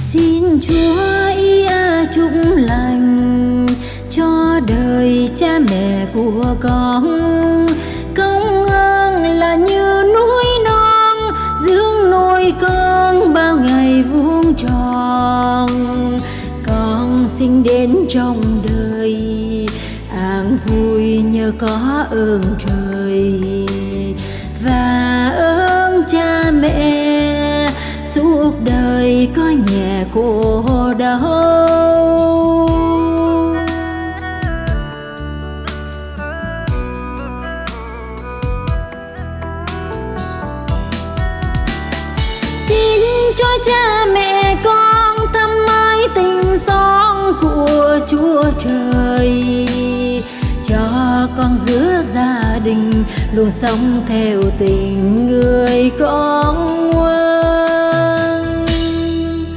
Xin Chúa ia chúc lành cho đời cha mẹ của con. Công ơn là như núi non dưỡng nuôi con bao ngày vuông tròn. Con sinh đến trong đời an vui nhờ có ơn trời và ơn cha mẹ suốt đời có nhẹ khổ đau. Xin cho cha mẹ con thăm mãi tình son của Chúa Trời, cho con giữa gia đình luôn sống theo tình người con ngoan.